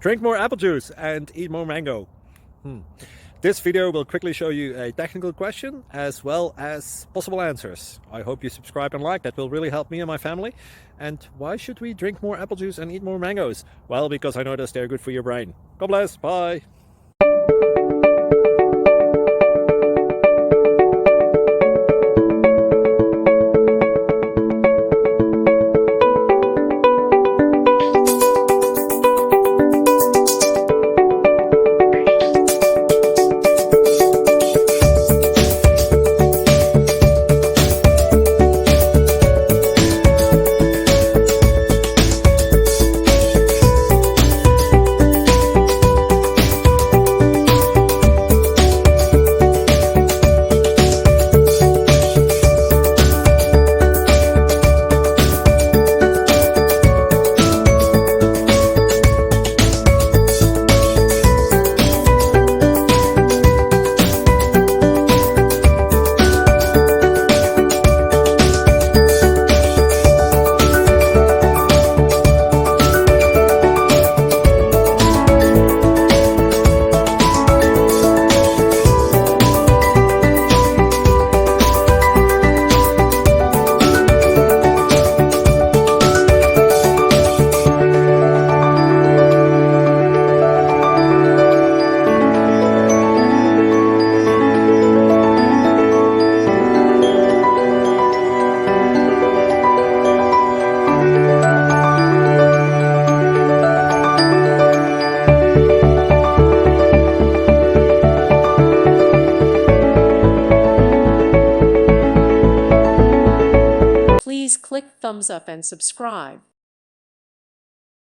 Drink more apple juice and eat more mango. This video will quickly show you a technical question as well as possible answers. I hope you subscribe and like, that will really help me and my family. And why should we drink more apple juice and eat more mangoes? Well, because I noticed they're good for your brain. God bless, bye! Please click thumbs up and subscribe.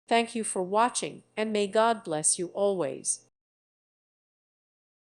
Thank you for watching, and may God bless you always.